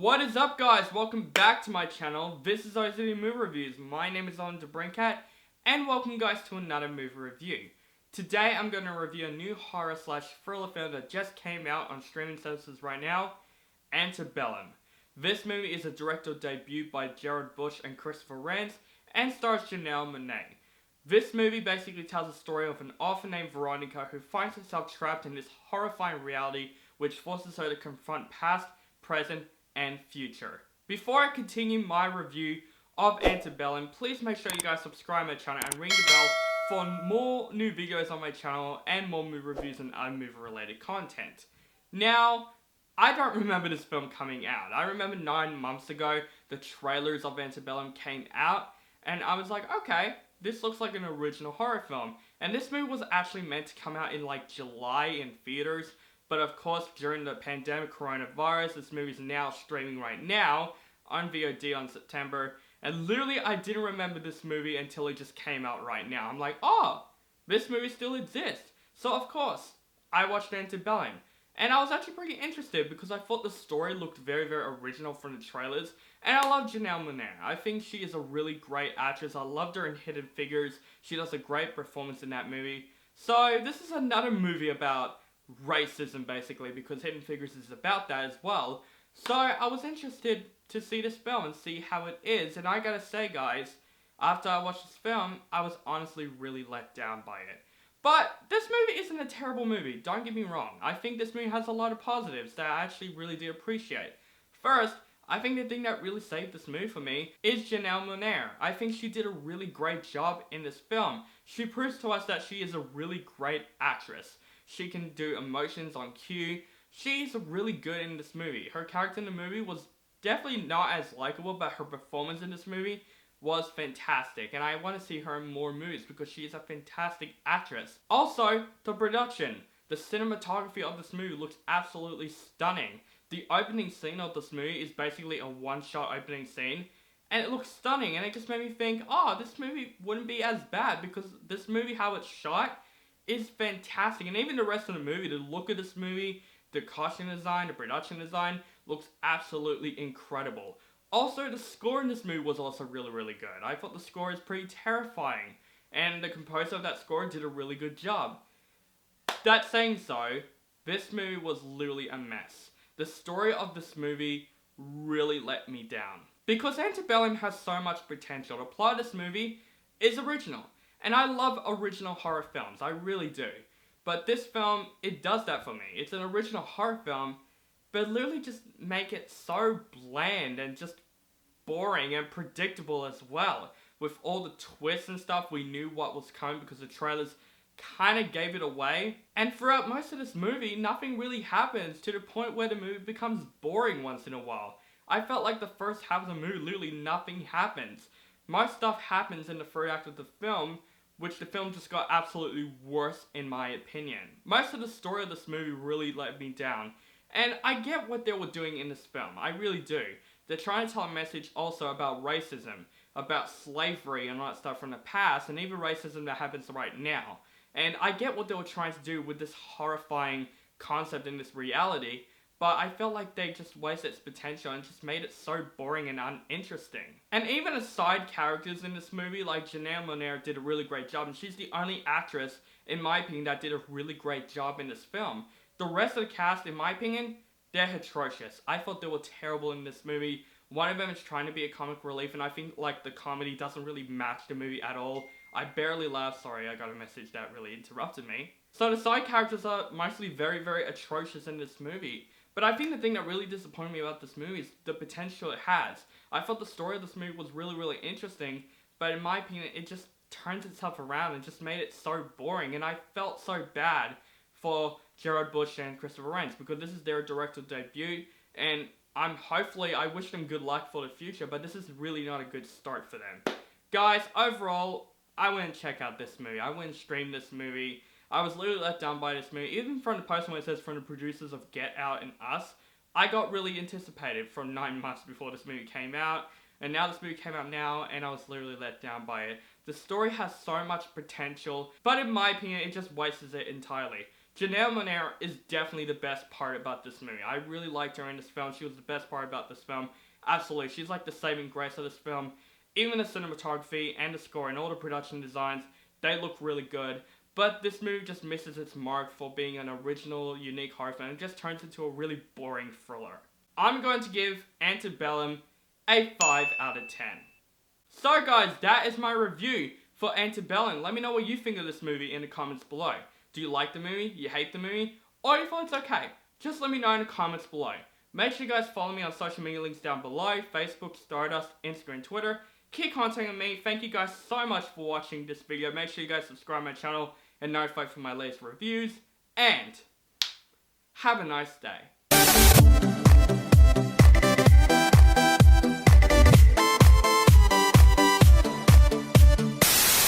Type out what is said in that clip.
What is up, guys? Welcome back to my channel. This is OCD Movie Reviews. My name is Owen DeBrincat, and welcome guys to another movie review. Today I'm going to review a new horror slash thriller film that just came out on streaming services right now, Antebellum. This movie is a directorial debut by Jared Bush and Christopher Rance, and stars Janelle Monáe. This movie basically tells the story of an author named Veronica who finds herself trapped in this horrifying reality which forces her to confront past, present, and future. Before I continue my review of Antebellum, please make sure you guys subscribe to my channel and ring the bell for more new videos on my channel and more movie reviews and other movie related content. Now, I don't remember this film coming out. I remember 9 months ago the trailers of Antebellum came out and I was like, okay, this looks like an original horror film. And this movie was actually meant to come out in like July in theaters. But of course, during the pandemic coronavirus, this movie is now streaming right now on VOD on September. And literally, I didn't remember this movie until it just came out right now. I'm like, oh, this movie still exists. So of course, I watched Antebellum. And I was actually pretty interested because I thought the story looked very, very original from the trailers. And I love Janelle Monáe. I think she is a really great actress. I loved her in Hidden Figures. She does a great performance in that movie. So this is another movie about racism basically, because Hidden Figures is about that as well. So I was interested to see this film and see how it is, and I gotta say guys, after I watched this film, I was honestly really let down by it. But this movie isn't a terrible movie, don't get me wrong. I think this movie has a lot of positives that I actually really do appreciate. First, I think the thing that really saved this movie for me is Janelle Monáe. I think she did a really great job in this film. She proves to us that she is a really great actress. She can do emotions on cue. She's really good in this movie. Her character in the movie was definitely not as likable, but her performance in this movie was fantastic. And I want to see her in more movies because she is a fantastic actress. Also, the production. The cinematography of this movie looks absolutely stunning. The opening scene of this movie is basically a one-shot opening scene. And it looks stunning. And it just made me think, oh, this movie wouldn't be as bad because this movie, how it's shot, is fantastic. And even the rest of the movie, the look of this movie, the costume design, the production design, looks absolutely incredible. Also, the score in this movie was also really, really good. I thought the score is pretty terrifying, and the composer of that score did a really good job. That saying so, this movie was literally a mess. The story of this movie really let me down. Because Antebellum has so much potential, the plot of this movie is original. And I love original horror films, I really do. But this film, it does that for me. It's an original horror film, but literally just make it so bland and just boring and predictable as well. With all the twists and stuff, we knew what was coming because the trailers kind of gave it away. And throughout most of this movie, nothing really happens to the point where the movie becomes boring once in a while. I felt like the first half of the movie, literally nothing happens. Most stuff happens in the third act of the film, which the film just got absolutely worse in my opinion. Most of the story of this movie really let me down. And I get what they were doing in this film, I really do. They're trying to tell a message also about racism, about slavery and all that stuff from the past, and even racism that happens right now. And I get what they were trying to do with this horrifying concept in this reality, but I felt like they just wasted its potential and just made it so boring and uninteresting. And even the side characters in this movie, like Janelle Monáe, did a really great job, and she's the only actress, in my opinion, that did a really great job in this film. The rest of the cast, in my opinion, they're atrocious. I thought they were terrible in this movie. One of them is trying to be a comic relief, and I think like the comedy doesn't really match the movie at all. I barely laughed. Sorry, I got a message that really interrupted me. So the side characters are mostly very, very atrocious in this movie. But I think the thing that really disappointed me about this movie is the potential it has. I thought the story of this movie was really, really interesting, but in my opinion, it just turns itself around and just made it so boring, and I felt so bad for Jared Bush and Christopher Rance, because this is their directorial debut, and I wish them good luck for the future, but this is really not a good start for them. Guys, overall, I wouldn't check out this movie. I wouldn't stream this movie. I was literally let down by this movie. Even from the post when it says from the producers of Get Out and Us, I got really anticipated from 9 months before this movie came out. and now this movie came out now, and I was literally let down by it. The story has so much potential, but in my opinion, it just wastes it entirely. Janelle Monáe is definitely the best part about this movie. I really liked her in this film. She was the best part about this film. Absolutely, she's like the saving grace of this film. Even the cinematography and the score and all the production designs, they look really good. But this movie just misses its mark for being an original, unique horror film. It just turns into a really boring thriller. I'm going to give Antebellum a 5 out of 10. So guys, that is my review for Antebellum. Let me know what you think of this movie in the comments below. Do you like the movie? You hate the movie? Or you thought it's okay? Just let me know in the comments below. Make sure you guys follow me on social media links down below. Facebook, Stardust, Instagram, Twitter. Keep contacting me. Thank you guys so much for watching this video. Make sure you guys subscribe to my channel and notify for my latest reviews. And have a nice day.